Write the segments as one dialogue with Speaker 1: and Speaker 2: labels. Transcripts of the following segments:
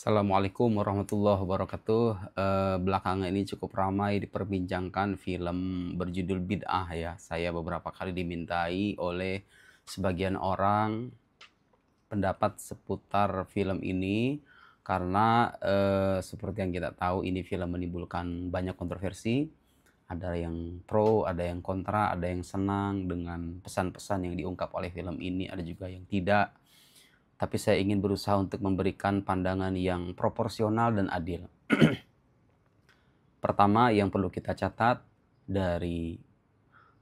Speaker 1: Assalamualaikum warahmatullahi wabarakatuh. Belakangan ini cukup ramai diperbincangkan film berjudul Bid'ah ya. Saya beberapa kali dimintai oleh sebagian orang pendapat seputar film ini karena seperti yang kita tahu ini film menimbulkan banyak kontroversi. Ada yang pro, ada yang kontra, ada yang senang dengan pesan-pesan yang diungkap oleh film ini, ada juga yang tidak. Tapi saya ingin berusaha untuk memberikan pandangan yang proporsional dan adil. Pertama yang perlu kita catat dari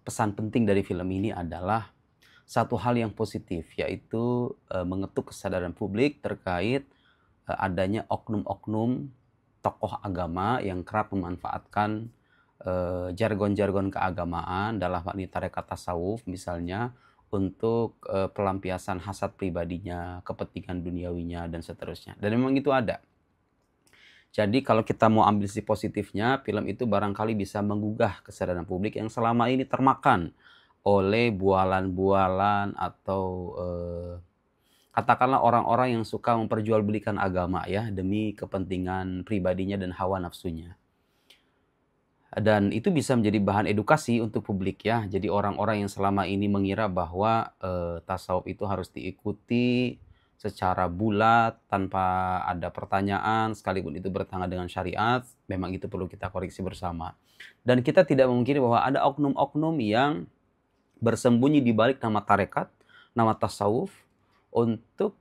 Speaker 1: pesan penting dari film ini adalah satu hal yang positif, yaitu mengetuk kesadaran publik terkait adanya oknum-oknum tokoh agama yang kerap memanfaatkan jargon-jargon keagamaan dalam hal ini tarekat tasawuf misalnya untuk pelampiasan hasad pribadinya, kepentingan duniawinya, dan seterusnya. Dan memang itu ada. Jadi kalau kita mau ambil sisi positifnya, film itu barangkali bisa menggugah kesadaran publik yang selama ini termakan oleh bualan-bualan atau katakanlah orang-orang yang suka memperjualbelikan agama ya demi kepentingan pribadinya dan hawa nafsunya. Dan itu bisa menjadi bahan edukasi untuk publik ya. Jadi orang-orang yang selama ini mengira bahwa tasawuf itu harus diikuti secara bulat tanpa ada pertanyaan sekalipun itu bertentangan dengan syariat, memang itu perlu kita koreksi bersama. Dan kita tidak memungkiri bahwa ada oknum-oknum yang bersembunyi di balik nama tarekat, nama tasawuf untuk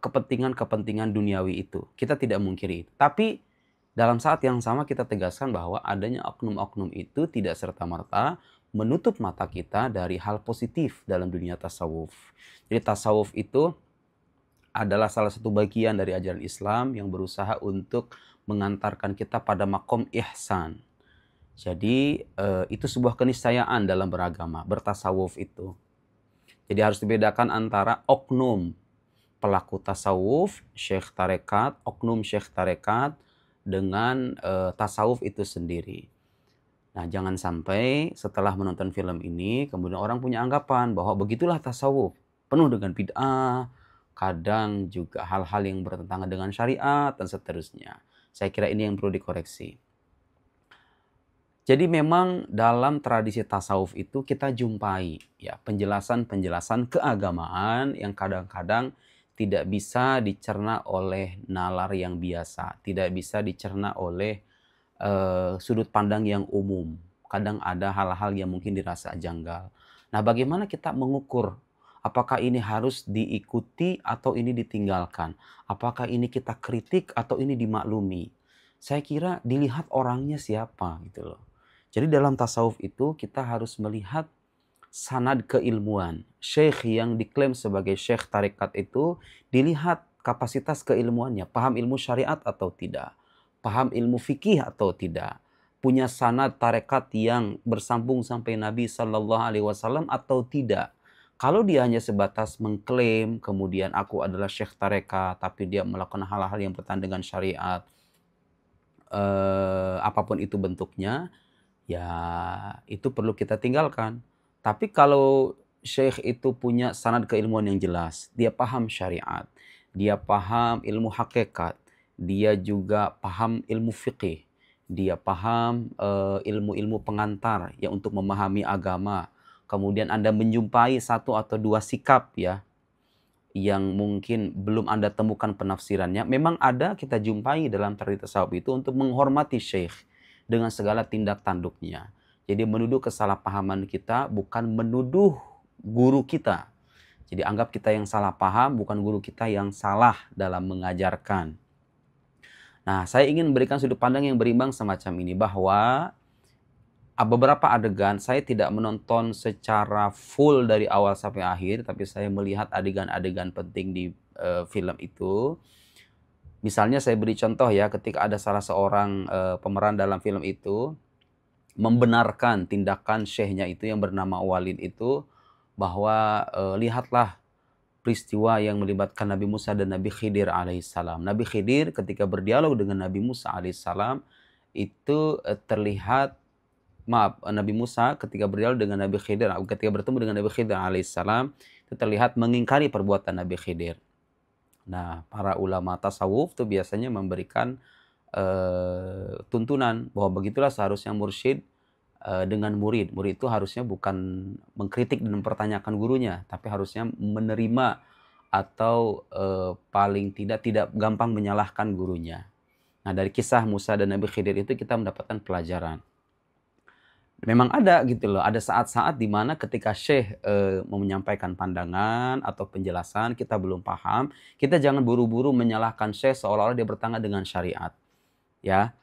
Speaker 1: kepentingan-kepentingan duniawi itu. Kita tidak memungkiri itu. Tapi dalam saat yang sama kita tegaskan bahwa adanya oknum-oknum itu tidak serta-merta menutup mata kita dari hal positif dalam dunia tasawuf. Jadi tasawuf itu adalah salah satu bagian dari ajaran Islam yang berusaha untuk mengantarkan kita pada makom ihsan. Jadi itu sebuah keniscayaan dalam beragama, bertasawuf itu. Jadi harus dibedakan antara oknum pelaku tasawuf, syekh tarekat, oknum syekh tarekat, dengan tasawuf itu sendiri. Nah, jangan sampai setelah menonton film ini kemudian orang punya anggapan bahwa begitulah tasawuf, penuh dengan bid'ah, kadang juga hal-hal yang bertentangan dengan syariat dan seterusnya. Saya kira ini yang perlu dikoreksi. Jadi memang dalam tradisi tasawuf itu kita jumpai ya penjelasan-penjelasan keagamaan yang kadang-kadang tidak bisa dicerna oleh nalar yang biasa, tidak bisa dicerna oleh sudut pandang yang umum. Kadang ada hal-hal yang mungkin dirasa janggal. Nah, bagaimana kita mengukur apakah ini harus diikuti atau ini ditinggalkan? Apakah ini kita kritik atau ini dimaklumi? Saya kira dilihat orangnya siapa gitu loh. Jadi dalam tasawuf itu kita harus melihat sanad keilmuan. Syekh yang diklaim sebagai syekh tarekat itu dilihat kapasitas keilmuannya, paham ilmu syariat atau tidak, paham ilmu fikih atau tidak, punya sanad tarekat yang bersambung sampai Nabi Shallallahu Alaihi Wasallam atau tidak. Kalau dia hanya sebatas mengklaim, kemudian aku adalah syekh tarekat, tapi dia melakukan hal-hal yang bertentangan dengan syariat, apapun itu bentuknya, ya itu perlu kita tinggalkan. Tapi kalau syekh itu punya sanad keilmuan yang jelas, dia paham syariat, dia paham ilmu hakikat, dia juga paham ilmu fiqih, dia paham ilmu-ilmu pengantar yang untuk memahami agama. Kemudian Anda menjumpai satu atau dua sikap ya yang mungkin belum Anda temukan penafsirannya. Memang ada kita jumpai dalam tradisi tasawuf itu untuk menghormati syekh dengan segala tindak tanduknya. Jadi menuduh kesalahpahaman kita bukan menuduh guru kita. Jadi anggap kita yang salah paham, bukan guru kita yang salah dalam mengajarkan. Nah, saya ingin memberikan sudut pandang yang berimbang semacam ini, bahwa beberapa adegan saya tidak menonton secara full dari awal sampai akhir, tapi saya melihat adegan-adegan penting di film itu. Misalnya saya beri contoh ya, ketika ada salah seorang pemeran dalam film itu membenarkan tindakan syekhnya itu yang bernama Walid itu, bahwa lihatlah peristiwa yang melibatkan Nabi Musa dan Nabi Khidir alaihissalam. Nabi Khidir ketika berdialog dengan Nabi Musa alaihissalam itu terlihat, Nabi Musa ketika berdialog dengan Nabi Khidir, ketika bertemu dengan Nabi Khidir alaihissalam itu terlihat mengingkari perbuatan Nabi Khidir. Nah, para ulama tasawuf tuh biasanya memberikan tuntunan bahwa begitulah seharusnya mursyid dengan murid. Murid itu harusnya bukan mengkritik dan mempertanyakan gurunya, tapi harusnya menerima atau paling tidak gampang menyalahkan gurunya. Nah, dari kisah Musa dan Nabi Khidir itu kita mendapatkan pelajaran. Memang ada gitu loh, ada saat-saat di mana ketika syekh mau menyampaikan pandangan atau penjelasan kita belum paham, kita jangan buru-buru menyalahkan syekh seolah-olah dia bertentangan dengan syariat, ya.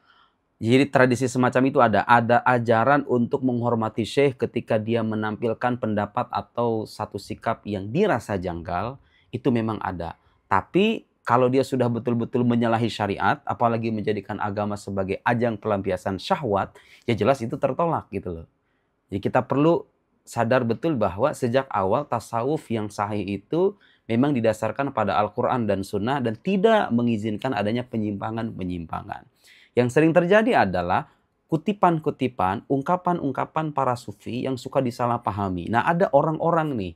Speaker 1: Jadi tradisi semacam itu ada. Ada ajaran untuk menghormati syekh ketika dia menampilkan pendapat atau satu sikap yang dirasa janggal, itu memang ada. Tapi kalau dia sudah betul-betul menyalahi syariat, apalagi menjadikan agama sebagai ajang pelampiasan syahwat, ya jelas itu tertolak gitu loh. Jadi kita perlu sadar betul bahwa sejak awal tasawuf yang sahih itu memang didasarkan pada Al-Quran dan Sunnah dan tidak mengizinkan adanya penyimpangan-penyimpangan. Yang sering terjadi adalah kutipan-kutipan, ungkapan-ungkapan para sufi yang suka disalahpahami. Nah, ada orang-orang nih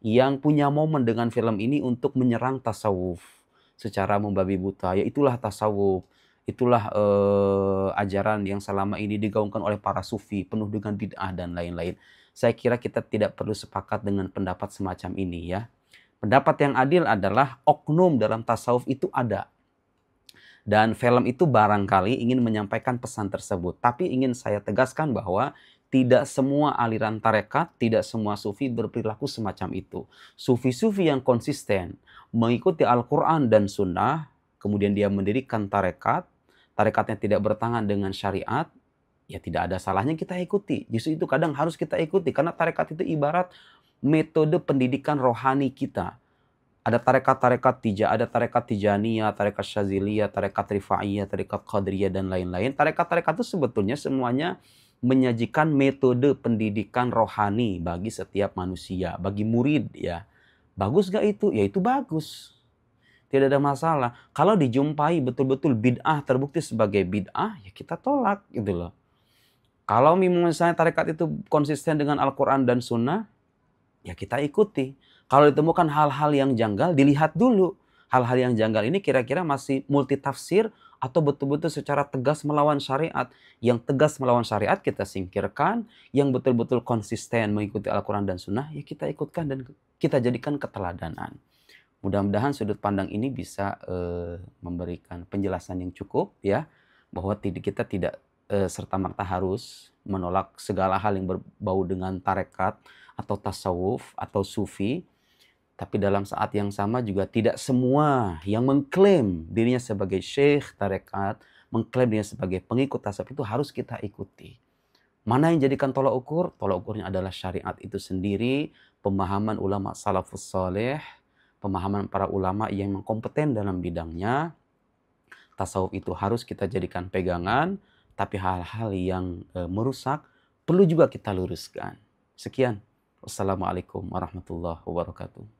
Speaker 1: yang punya momen dengan film ini untuk menyerang tasawuf secara membabi buta. Ya itulah tasawuf, itulah ajaran yang selama ini digaungkan oleh para sufi, penuh dengan bid'ah dan lain-lain. Saya kira kita tidak perlu sepakat dengan pendapat semacam ini ya. Pendapat yang adil adalah oknum dalam tasawuf itu ada. Dan film itu barangkali ingin menyampaikan pesan tersebut. Tapi ingin saya tegaskan bahwa tidak semua aliran tarekat, tidak semua sufi berperilaku semacam itu. Sufi-sufi yang konsisten mengikuti Al-Quran dan Sunnah, kemudian dia mendirikan tarekat, tarekatnya tidak bertentangan dengan syariat, ya tidak ada salahnya kita ikuti. Justru itu kadang harus kita ikuti, karena tarekat itu ibarat metode pendidikan rohani kita. Ada tarekat Tijaniyah, tarekat Syaziliyah, tarekat Rifaiyah, tarekat Qadiriyah, dan lain-lain. Tarekat-tarekat itu sebetulnya semuanya menyajikan metode pendidikan rohani bagi setiap manusia, bagi murid ya. Bagus gak itu? Ya itu bagus. Tidak ada masalah. Kalau dijumpai betul-betul bid'ah, terbukti sebagai bid'ah, ya kita tolak gitu loh. Kalau misalnya tarekat itu konsisten dengan Al-Quran dan Sunnah, ya kita ikuti. Kalau ditemukan hal-hal yang janggal, dilihat dulu. Hal-hal yang janggal ini kira-kira masih multitafsir atau betul-betul secara tegas melawan syariat. Yang tegas melawan syariat kita singkirkan. Yang betul-betul konsisten mengikuti Al-Quran dan Sunnah, ya kita ikutkan dan kita jadikan keteladanan. Mudah-mudahan sudut pandang ini bisa memberikan penjelasan yang cukup ya. Bahwa kita tidak serta-merta harus menolak segala hal yang berbau dengan tarekat atau tasawuf atau sufi. Tapi dalam saat yang sama juga tidak semua yang mengklaim dirinya sebagai syekh tarekat, mengklaim dirinya sebagai pengikut tasawuf itu harus kita ikuti. Mana yang jadikan tolak ukur? Tolak ukurnya adalah syariat itu sendiri, pemahaman ulama salafus saleh, pemahaman para ulama yang kompeten dalam bidangnya. Tasawuf itu harus kita jadikan pegangan, tapi hal-hal yang merusak perlu juga kita luruskan. Sekian. Wassalamualaikum warahmatullahi wabarakatuh.